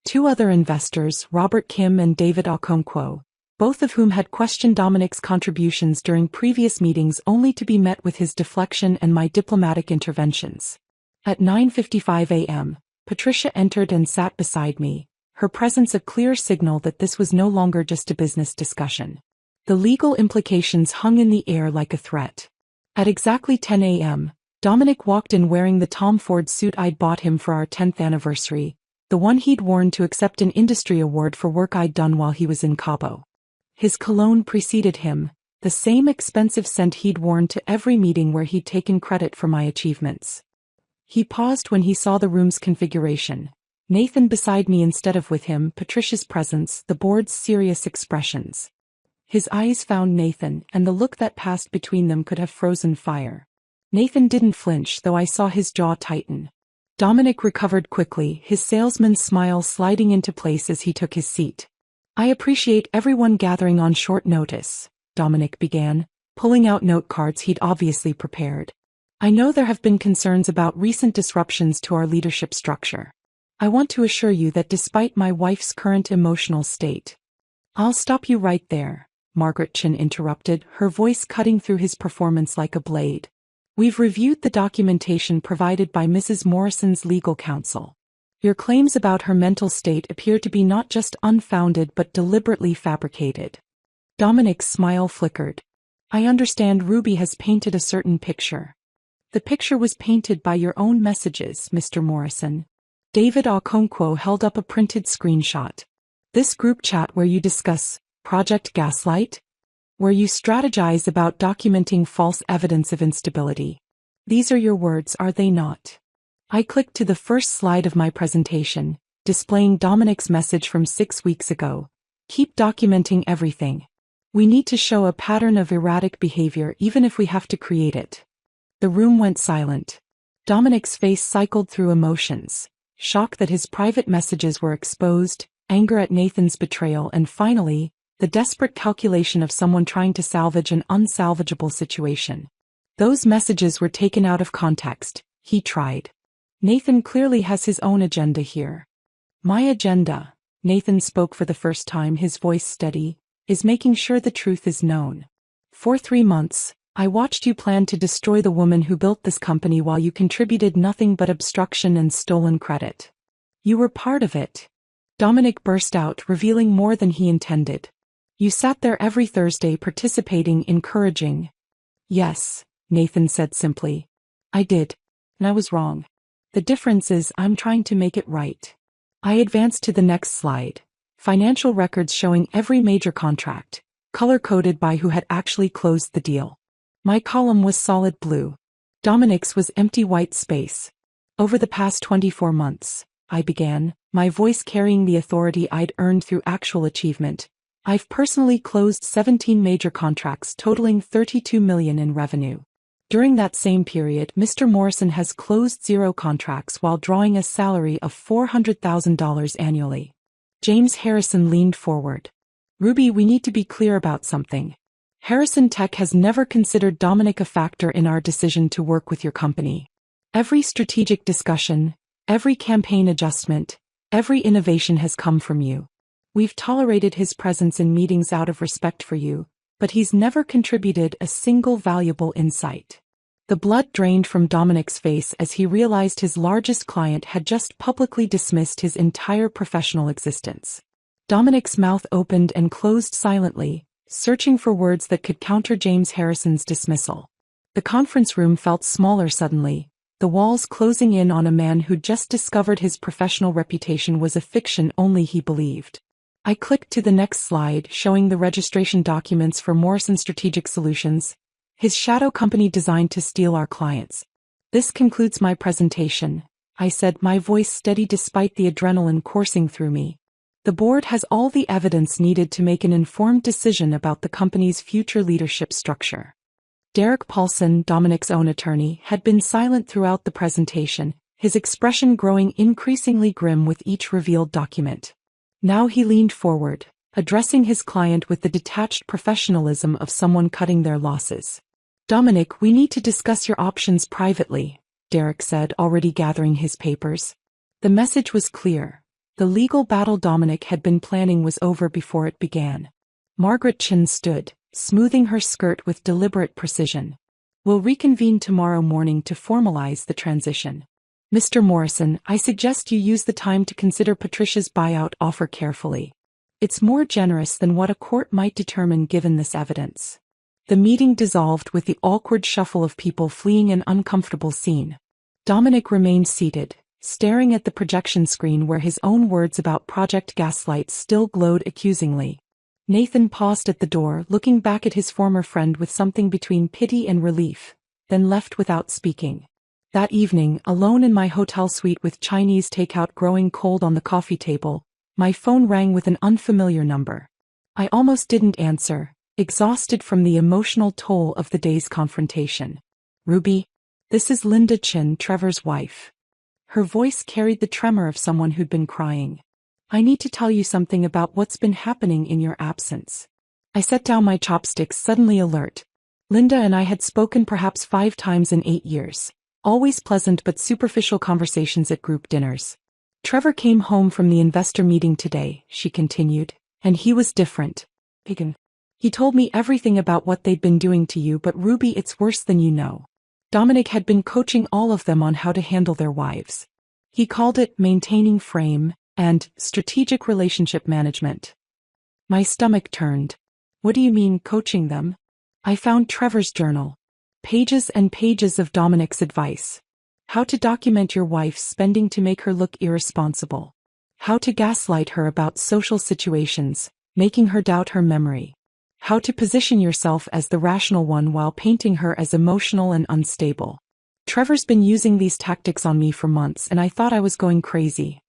2 other investors, Robert Kim and David Okonkwo, both of whom had questioned Dominic's contributions during previous meetings only to be met with his deflection and my diplomatic interventions. At 9:55 a.m., Patricia entered and sat beside me, her presence a clear signal that this was no longer just a business discussion. The legal implications hung in the air like a threat. At exactly 10 a.m., Dominic walked in wearing the Tom Ford suit I'd bought him for our 10th anniversary, the one he'd worn to accept an industry award for work I'd done while he was in Cabo. His cologne preceded him, the same expensive scent he'd worn to every meeting where he'd taken credit for my achievements. He paused when he saw the room's configuration. Nathan beside me instead of with him, Patricia's presence, the board's serious expressions. His eyes found Nathan, and the look that passed between them could have frozen fire. Nathan didn't flinch, though I saw his jaw tighten. Dominic recovered quickly, his salesman's smile sliding into place as he took his seat. I appreciate everyone gathering on short notice, Dominic began, pulling out note cards he'd obviously prepared. I know there have been concerns about recent disruptions to our leadership structure. I want to assure you that despite my wife's current emotional state. I'll stop you right there, Margaret Chin interrupted, her voice cutting through his performance like a blade. We've reviewed the documentation provided by Mrs. Morrison's legal counsel. Your claims about her mental state appear to be not just unfounded but deliberately fabricated. Dominic's smile flickered. I understand Ruby has painted a certain picture. The picture was painted by your own messages, Mr. Morrison. David Okonkwo held up a printed screenshot. This group chat where you discuss Project Gaslight? Where you strategize about documenting false evidence of instability. These are your words, are they not? I clicked to the first slide of my presentation, displaying Dominic's message from 6 weeks ago. Keep documenting everything. We need to show a pattern of erratic behavior even if we have to create it. The room went silent. Dominic's face cycled through emotions. Shock that his private messages were exposed, anger at Nathan's betrayal, and finally, the desperate calculation of someone trying to salvage an unsalvageable situation. Those messages were taken out of context, he tried. Nathan clearly has his own agenda here. My agenda, Nathan spoke for the first time, his voice steady, is making sure the truth is known. For 3 months, I watched you plan to destroy the woman who built this company while you contributed nothing but obstruction and stolen credit. You were part of it. Dominic burst out, revealing more than he intended. You sat there every Thursday participating, encouraging. Yes, Nathan said simply. I did. And I was wrong. The difference is I'm trying to make it right. I advanced to the next slide. Financial records showing every major contract, color-coded by who had actually closed the deal. My column was solid blue. Dominic's was empty white space. Over the past 24 months, I began, my voice carrying the authority I'd earned through actual achievement. I've personally closed 17 major contracts totaling $32 million in revenue. During that same period, Mr. Morrison has closed 0 contracts while drawing a salary of $400,000 annually. James Harrison leaned forward. Ruby, we need to be clear about something. Harrison Tech has never considered Dominic a factor in our decision to work with your company. Every strategic discussion, every campaign adjustment, every innovation has come from you. We've tolerated his presence in meetings out of respect for you, but he's never contributed a single valuable insight. The blood drained from Dominic's face as he realized his largest client had just publicly dismissed his entire professional existence. Dominic's mouth opened and closed silently, searching for words that could counter James Harrison's dismissal. The conference room felt smaller suddenly, the walls closing in on a man who'd just discovered his professional reputation was a fiction only he believed. I clicked to the next slide, showing the registration documents for Morrison Strategic Solutions, his shadow company designed to steal our clients. This concludes my presentation, I said, my voice steady despite the adrenaline coursing through me. The board has all the evidence needed to make an informed decision about the company's future leadership structure. Derek Paulson, Dominic's own attorney, had been silent throughout the presentation, his expression growing increasingly grim with each revealed document. Now he leaned forward, addressing his client with the detached professionalism of someone cutting their losses. Dominic, we need to discuss your options privately, Derek said, already gathering his papers. The message was clear. The legal battle Dominic had been planning was over before it began. Margaret Chin stood, smoothing her skirt with deliberate precision. We'll reconvene tomorrow morning to formalize the transition. Mr. Morrison, I suggest you use the time to consider Patricia's buyout offer carefully. It's more generous than what a court might determine given this evidence. The meeting dissolved with the awkward shuffle of people fleeing an uncomfortable scene. Dominic remained seated, staring at the projection screen where his own words about Project Gaslight still glowed accusingly. Nathan paused at the door, looking back at his former friend with something between pity and relief, then left without speaking. That evening, alone in my hotel suite with Chinese takeout growing cold on the coffee table, my phone rang with an unfamiliar number. I almost didn't answer, exhausted from the emotional toll of the day's confrontation. Ruby, this is Linda Chin, Trevor's wife. Her voice carried the tremor of someone who'd been crying. I need to tell you something about what's been happening in your absence. I set down my chopsticks, suddenly alert. Linda and I had spoken perhaps 5 times in 8 years. Always pleasant but superficial conversations at group dinners. Trevor came home from the investor meeting today, she continued, and he was different. Pagan. He told me everything about what they'd been doing to you, but Ruby, it's worse than you know. Dominic had been coaching all of them on how to handle their wives. He called it maintaining frame and strategic relationship management. My stomach turned. What do you mean, coaching them? I found Trevor's journal. Pages and pages of Dominic's advice. How to document your wife's spending to make her look irresponsible. How to gaslight her about social situations, making her doubt her memory. How to position yourself as the rational one while painting her as emotional and unstable. Trevor's been using these tactics on me for months, and I thought I was going crazy.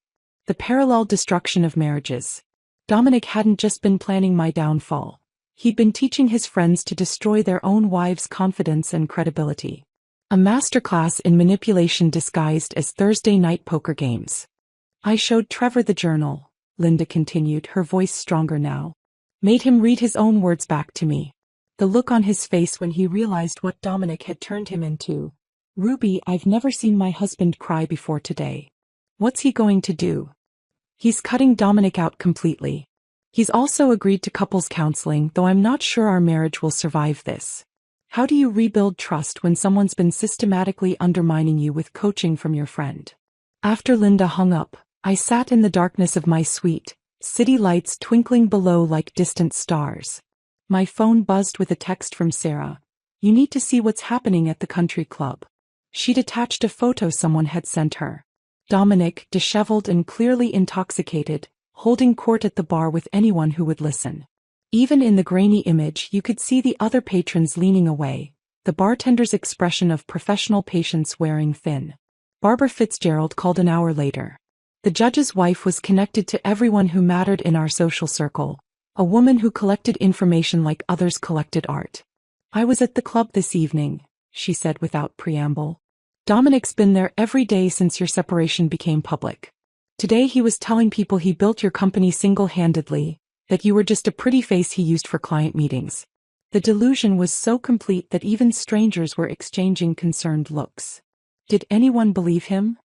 The parallel destruction of marriages. Dominic hadn't just been planning my downfall. He'd been teaching his friends to destroy their own wives' confidence and credibility. A masterclass in manipulation disguised as Thursday night poker games. I showed Trevor the journal, Linda continued, her voice stronger now. Made him read his own words back to me. The look on his face when he realized what Dominic had turned him into. Ruby, I've never seen my husband cry before today. What's he going to do? He's cutting Dominic out completely. He's also agreed to couples counseling, though I'm not sure our marriage will survive this. How do you rebuild trust when someone's been systematically undermining you with coaching from your friend? After Linda hung up, I sat in the darkness of my suite, city lights twinkling below like distant stars. My phone buzzed with a text from Sarah. You need to see what's happening at the country club. She'd attached a photo someone had sent her. Dominic, disheveled and clearly intoxicated, holding court at the bar with anyone who would listen. Even in the grainy image, you could see the other patrons leaning away, the bartender's expression of professional patience wearing thin. Barbara Fitzgerald called an hour later. The judge's wife was connected to everyone who mattered in our social circle, a woman who collected information like others collected art. I was at the club this evening, she said without preamble. Dominic's been there every day since your separation became public. Today he was telling people he built your company single-handedly, that you were just a pretty face he used for client meetings. The delusion was so complete that even strangers were exchanging concerned looks. Did anyone believe him?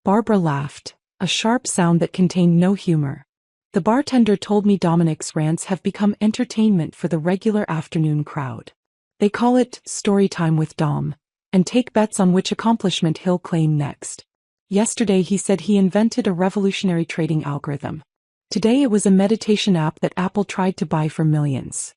Barbara laughed, a sharp sound that contained no humor. The bartender told me Dominic's rants have become entertainment for the regular afternoon crowd. They call it story time with Dom, and take bets on which accomplishment he'll claim next. Yesterday he said he invented a revolutionary trading algorithm. Today it was a meditation app that Apple tried to buy for millions.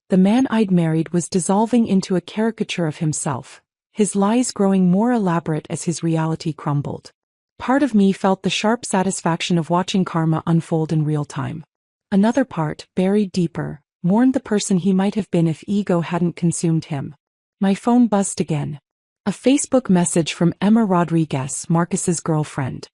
The man I'd married was dissolving into a caricature of himself, his lies growing more elaborate as his reality crumbled. Part of me felt the sharp satisfaction of watching karma unfold in real time. Another part, buried deeper, mourned the person he might have been if ego hadn't consumed him. My phone buzzed again. A Facebook message from Emma Rodriguez, Marcus's girlfriend.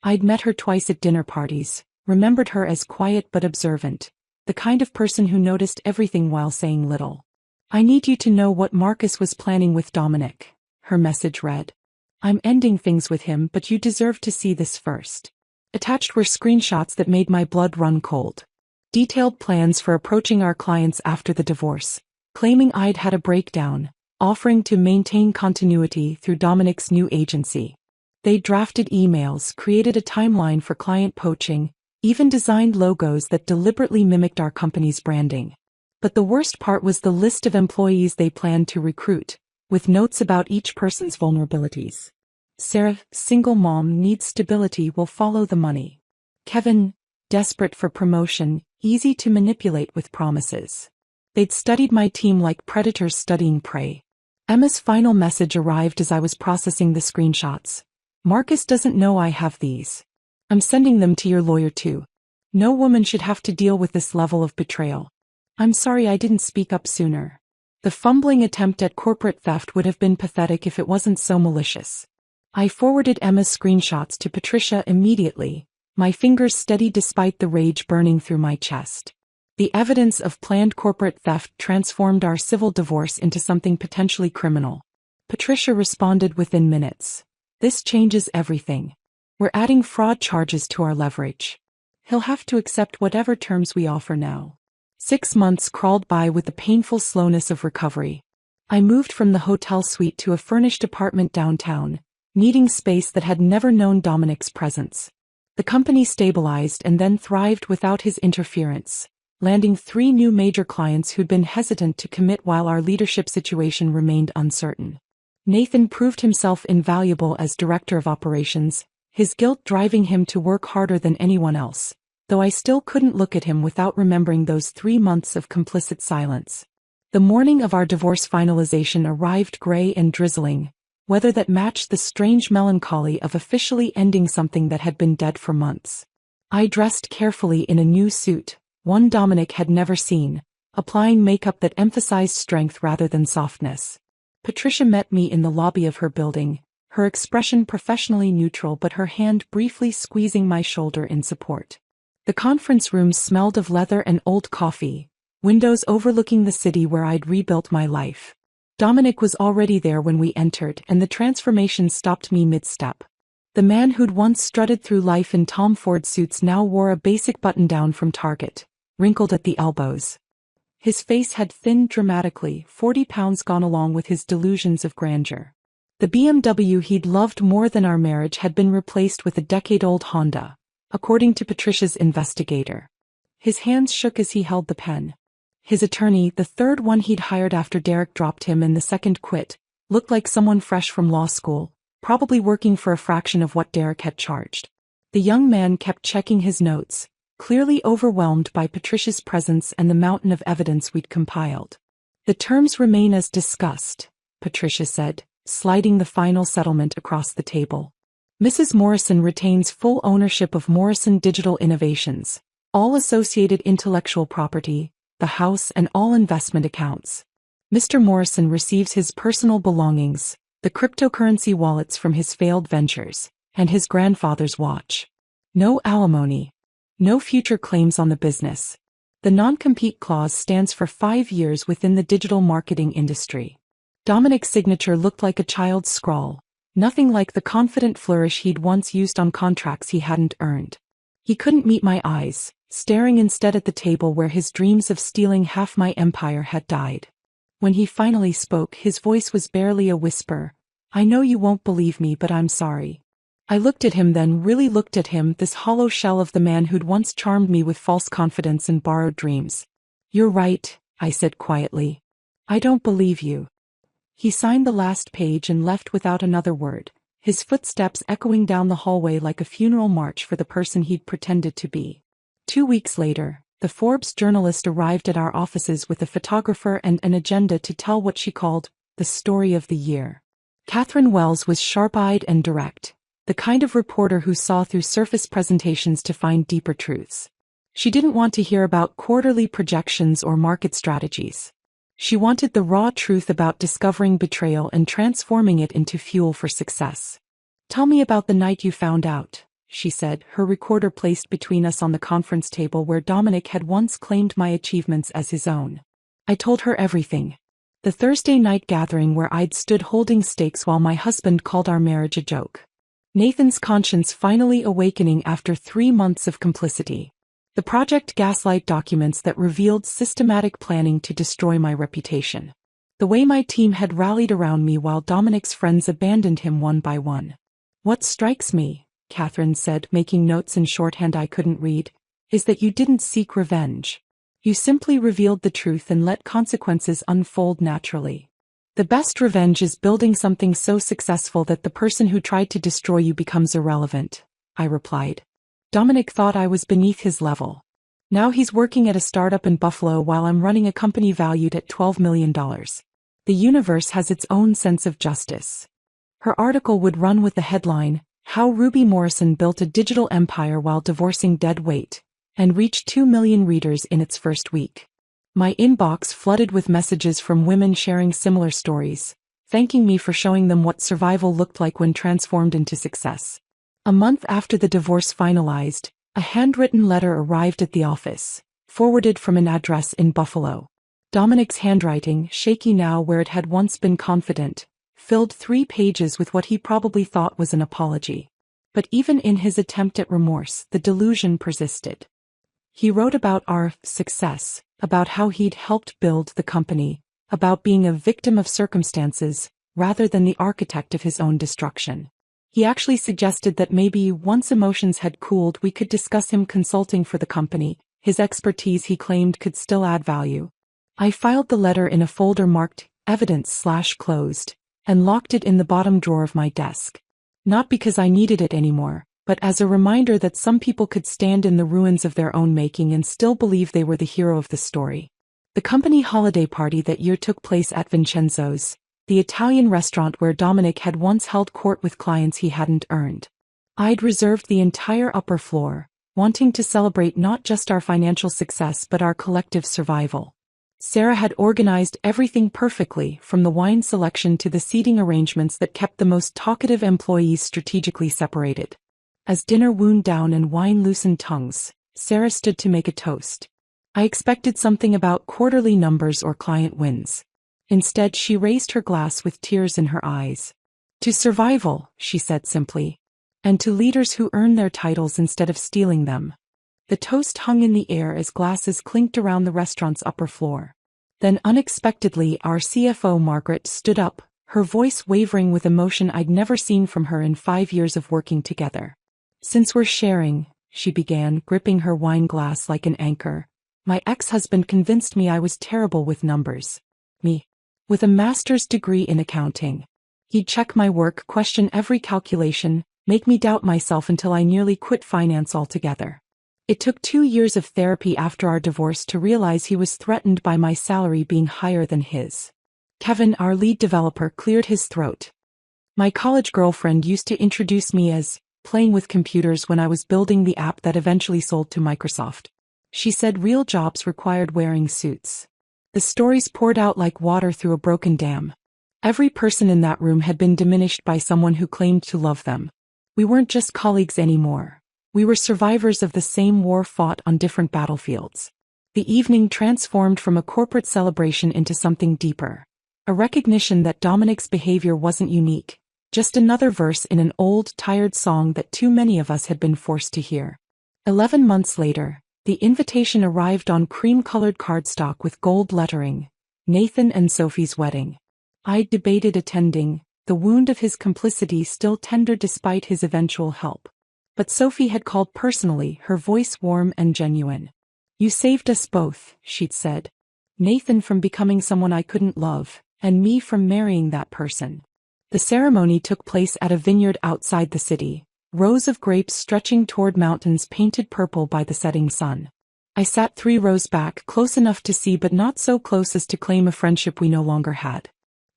I'd met her twice at dinner parties, remembered her as quiet but observant, the kind of person who noticed everything while saying little. I need you to know what Marcus was planning with Dominic, her message read. I'm ending things with him, but you deserve to see this first. Attached were screenshots that made my blood run cold. Detailed plans for approaching our clients after the divorce, claiming I'd had a breakdown, offering to maintain continuity through Dominic's new agency. They drafted emails, created a timeline for client poaching, even designed logos that deliberately mimicked our company's branding. But the worst part was the list of employees they planned to recruit, with notes about each person's vulnerabilities. Sarah, single mom, needs stability, will follow the money. Kevin, desperate for promotion, easy to manipulate with promises. They'd studied my team like predators studying prey. Emma's final message arrived as I was processing the screenshots. Marcus doesn't know I have these. I'm sending them to your lawyer too. No woman should have to deal with this level of betrayal. I'm sorry I didn't speak up sooner. The fumbling attempt at corporate theft would have been pathetic if it wasn't so malicious. I forwarded Emma's screenshots to Patricia immediately, my fingers steady despite the rage burning through my chest. The evidence of planned corporate theft transformed our civil divorce into something potentially criminal. Patricia responded within minutes. This changes everything. We're adding fraud charges to our leverage. He'll have to accept whatever terms we offer now. 6 months crawled by with the painful slowness of recovery. I moved from the hotel suite to a furnished apartment downtown, needing space that had never known Dominic's presence. The company stabilized and then thrived without his interference, landing 3 new major clients who'd been hesitant to commit while our leadership situation remained uncertain. Nathan proved himself invaluable as director of operations, his guilt driving him to work harder than anyone else, though I still couldn't look at him without remembering those 3 months of complicit silence. The morning of our divorce finalization arrived gray and drizzling, weather that matched the strange melancholy of officially ending something that had been dead for months. I dressed carefully in a new suit, one Dominic had never seen, applying makeup that emphasized strength rather than softness. Patricia met me in the lobby of her building, her expression professionally neutral but her hand briefly squeezing my shoulder in support. The conference room smelled of leather and old coffee, windows overlooking the city where I'd rebuilt my life. Dominic was already there when we entered, and the transformation stopped me mid-step. The man who'd once strutted through life in Tom Ford suits now wore a basic button-down from Target, wrinkled at the elbows. His face had thinned dramatically, 40 pounds gone along with his delusions of grandeur. The BMW he'd loved more than our marriage had been replaced with a decade-old Honda, according to Patricia's investigator. His hands shook as he held the pen. His attorney, the third one he'd hired after Derek dropped him and the second quit, looked like someone fresh from law school, probably working for a fraction of what Derek had charged. The young man kept checking his notes, clearly overwhelmed by Patricia's presence and the mountain of evidence we'd compiled. "The terms remain as discussed," Patricia said, sliding the final settlement across the table. "Mrs. Morrison retains full ownership of Morrison Digital Innovations, all associated intellectual property, the house and all investment accounts. Mr. Morrison receives his personal belongings, the cryptocurrency wallets from his failed ventures, and his grandfather's watch. No alimony. No future claims on the business. The non-compete clause stands for 5 years within the digital marketing industry." Dominic's signature looked like a child's scrawl, nothing like the confident flourish he'd once used on contracts he hadn't earned. He couldn't meet my eyes, staring instead at the table where his dreams of stealing half my empire had died. When he finally spoke, his voice was barely a whisper. "I know you won't believe me, but I'm sorry." I looked at him, then really looked at him, this hollow shell of the man who'd once charmed me with false confidence and borrowed dreams. "You're right," I said quietly. "I don't believe you." He signed the last page and left without another word, his footsteps echoing down the hallway like a funeral march for the person he'd pretended to be. 2 weeks later, the Forbes journalist arrived at our offices with a photographer and an agenda to tell what she called the story of the year. Catherine Wells was sharp-eyed and direct, the kind of reporter who saw through surface presentations to find deeper truths. She didn't want to hear about quarterly projections or market strategies. She wanted the raw truth about discovering betrayal and transforming it into fuel for success. "Tell me about the night you found out," she said, her recorder placed between us on the conference table where Dominic had once claimed my achievements as his own. I told her everything. The Thursday night gathering where I'd stood holding stakes while my husband called our marriage a joke. Nathan's conscience finally awakening after 3 months of complicity. The Project Gaslight documents that revealed systematic planning to destroy my reputation. The way my team had rallied around me while Dominic's friends abandoned him one by one. "What strikes me," Catherine said, making notes in shorthand I couldn't read, "is that you didn't seek revenge. You simply revealed the truth and let consequences unfold naturally. The best revenge is building something so successful that the person who tried to destroy you becomes irrelevant," I replied. Dominic thought I was beneath his level. Now he's working at a startup in Buffalo while I'm running a company valued at $12 million. The universe has its own sense of justice. Her article would run with the headline, "How Ruby Morrison Built a Digital Empire While Divorcing Dead Weight," and reached 2 million readers in its first week. My inbox flooded with messages from women sharing similar stories, thanking me for showing them what survival looked like when transformed into success. A month after the divorce finalized, a handwritten letter arrived at the office, forwarded from an address in Buffalo. Dominic's handwriting, shaky now where it had once been confident, filled 3 pages with what he probably thought was an apology. But even in his attempt at remorse, the delusion persisted. He wrote about our success, about how he'd helped build the company, about being a victim of circumstances, rather than the architect of his own destruction. He actually suggested that maybe once emotions had cooled we could discuss him consulting for the company. His expertise, he claimed, could still add value. I filed the letter in a folder marked evidence/closed and locked it in the bottom drawer of my desk. Not because I needed it anymore, but as a reminder that some people could stand in the ruins of their own making and still believe they were the hero of the story. The company holiday party that year took place at Vincenzo's, the Italian restaurant where Dominic had once held court with clients he hadn't earned. I'd reserved the entire upper floor, wanting to celebrate not just our financial success but our collective survival. Sarah had organized everything perfectly, from the wine selection to the seating arrangements that kept the most talkative employees strategically separated. As dinner wound down and wine loosened tongues, Sarah stood to make a toast. I expected something about quarterly numbers or client wins. Instead, she raised her glass with tears in her eyes. "To survival," she said simply. "And to leaders who earn their titles instead of stealing them." The toast hung in the air as glasses clinked around the restaurant's upper floor. Then unexpectedly, our CFO Margaret stood up, her voice wavering with emotion I'd never seen from her in 5 years of working together. "Since we're sharing," she began, gripping her wine glass like an anchor, "my ex-husband convinced me I was terrible with numbers. Me. With a master's degree in accounting. He'd check my work, question every calculation, make me doubt myself until I nearly quit finance altogether. It took 2 years of therapy after our divorce to realize he was threatened by my salary being higher than his." Kevin, our lead developer, cleared his throat. "My college girlfriend used to introduce me as playing with computers when I was building the app that eventually sold to Microsoft. She said real jobs required wearing suits." The stories poured out like water through a broken dam. Every person in that room had been diminished by someone who claimed to love them. We weren't just colleagues anymore. We were survivors of the same war fought on different battlefields. The evening transformed from a corporate celebration into something deeper. A recognition that Dominic's behavior wasn't unique, just another verse in an old, tired song that too many of us had been forced to hear. 11 months later, the invitation arrived on cream-colored cardstock with gold lettering: Nathan and Sophie's wedding. I debated attending, the wound of his complicity still tender despite his eventual help. But Sophie had called personally, her voice warm and genuine. "You saved us both," she'd said. "Nathan from becoming someone I couldn't love, and me from marrying that person." The ceremony took place at a vineyard outside the city, rows of grapes stretching toward mountains painted purple by the setting sun. I sat 3 rows back, close enough to see but not so close as to claim a friendship we no longer had.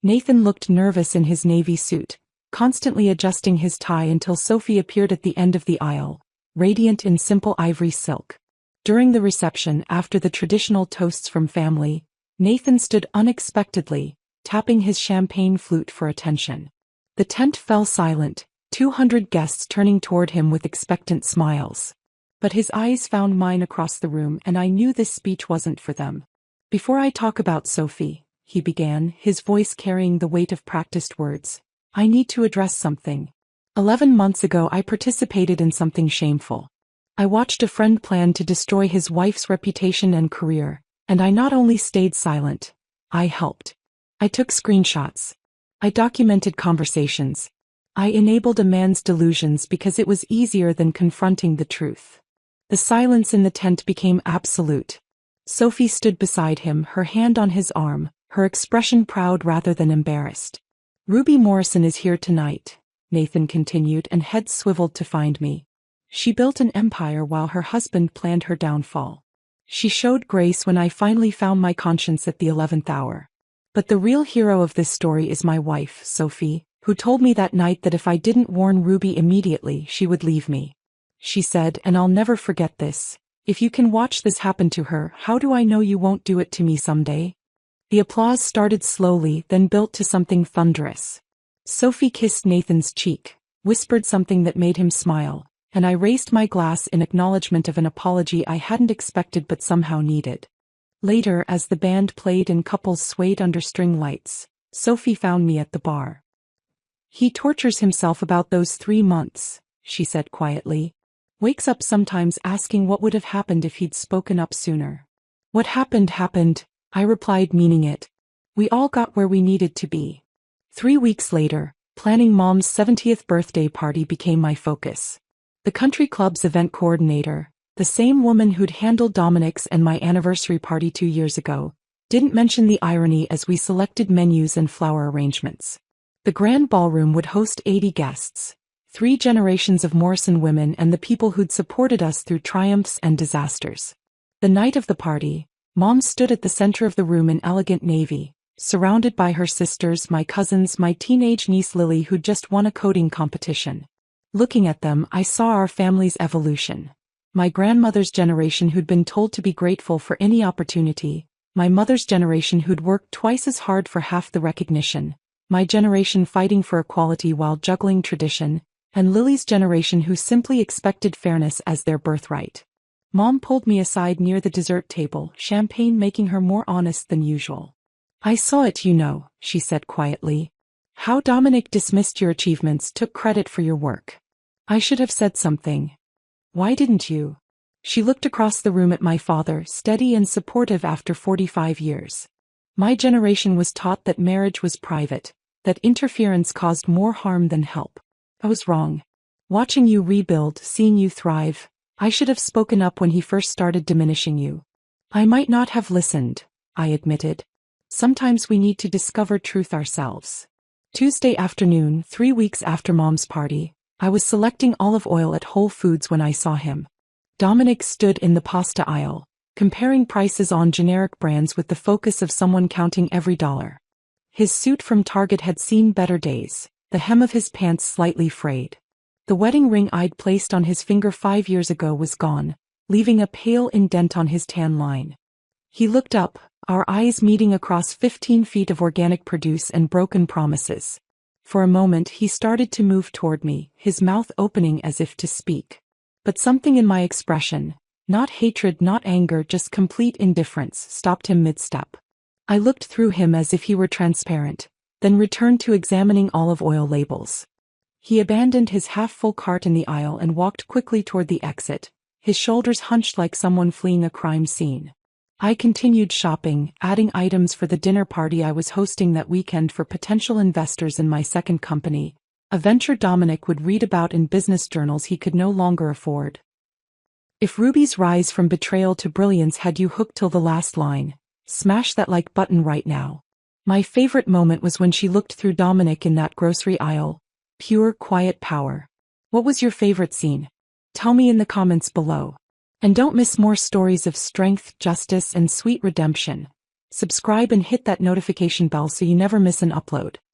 Nathan looked nervous in his navy suit, constantly adjusting his tie until Sophie appeared at the end of the aisle, radiant in simple ivory silk. During the reception, after the traditional toasts from family, Nathan stood unexpectedly, tapping his champagne flute for attention. The tent fell silent, 200 guests turning toward him with expectant smiles. But his eyes found mine across the room, and I knew this speech wasn't for them. "Before I talk about Sophie," he began, his voice carrying the weight of practiced words, "I need to address something. 11 months ago I participated in something shameful. I watched a friend plan to destroy his wife's reputation and career, and I not only stayed silent, I helped. I took screenshots. I documented conversations. I enabled a man's delusions because it was easier than confronting the truth." The silence in the tent became absolute. Sophie stood beside him, her hand on his arm, her expression proud rather than embarrassed. "Ruby Morrison is here tonight," Nathan continued, and head swiveled to find me. "She built an empire while her husband planned her downfall. She showed grace when I finally found my conscience at the 11th hour. But the real hero of this story is my wife, Sophie, who told me that night that if I didn't warn Ruby immediately, she would leave me. She said, and I'll never forget this, 'If you can watch this happen to her, how do I know you won't do it to me someday?'" The applause started slowly, then built to something thunderous. Sophie kissed Nathan's cheek, whispered something that made him smile, and I raised my glass in acknowledgement of an apology I hadn't expected but somehow needed. Later, as the band played and couples swayed under string lights, Sophie found me at the bar. "He tortures himself about those 3 months," she said quietly. "Wakes up sometimes asking what would have happened if he'd spoken up sooner." "What happened happened," I replied, meaning it. "We all got where we needed to be." 3 weeks later, Planning Mom's 70th birthday party became my focus. The country club's event coordinator, the same woman who'd handled Dominic's and my anniversary party 2 years ago, didn't mention the irony as we selected menus and flower arrangements. The grand ballroom would host 80 guests, 3 generations of Morrison women and the people who'd supported us through triumphs and disasters. The night of the party, Mom stood at the center of the room in elegant navy, surrounded by her sisters, my cousins, my teenage niece Lily who'd just won a coding competition. Looking at them, I saw our family's evolution. My grandmother's generation who'd been told to be grateful for any opportunity, my mother's generation who'd worked twice as hard for half the recognition, my generation fighting for equality while juggling tradition, and Lily's generation who simply expected fairness as their birthright. Mom pulled me aside near the dessert table, champagne making her more honest than usual. "I saw it, you know," she said quietly. "How Dominic dismissed your achievements, took credit for your work. I should have said something. Why didn't you?" She looked across the room at my father, steady and supportive after 45 years. My generation was taught that marriage was private, that interference caused more harm than help. I was wrong. Watching you rebuild, seeing you thrive, I should have spoken up when he first started diminishing you. I might not have listened, I admitted. Sometimes we need to discover truth ourselves. Tuesday afternoon, 3 weeks after Mom's party, I was selecting olive oil at Whole Foods when I saw him. Dominic stood in the pasta aisle, comparing prices on generic brands with the focus of someone counting every dollar. His suit from Target had seen better days, the hem of his pants slightly frayed. The wedding ring I'd placed on his finger 5 years ago was gone, leaving a pale indent on his tan line. He looked up, our eyes meeting across 15 feet of organic produce and broken promises. For a moment he started to move toward me, his mouth opening as if to speak. But something in my expression, not hatred, not anger, just complete indifference, stopped him mid-step. I looked through him as if he were transparent, then returned to examining olive oil labels. He abandoned his half-full cart in the aisle and walked quickly toward the exit, his shoulders hunched like someone fleeing a crime scene. I continued shopping, adding items for the dinner party I was hosting that weekend for potential investors in my second company, a venture Dominic would read about in business journals he could no longer afford. If Ruby's rise from betrayal to brilliance had you hooked till the last line, smash that like button right now. My favorite moment was when she looked through Dominic in that grocery aisle. Pure, quiet power. What was your favorite scene? Tell me in the comments below. And don't miss more stories of strength, justice, and sweet redemption. Subscribe and hit that notification bell so you never miss an upload.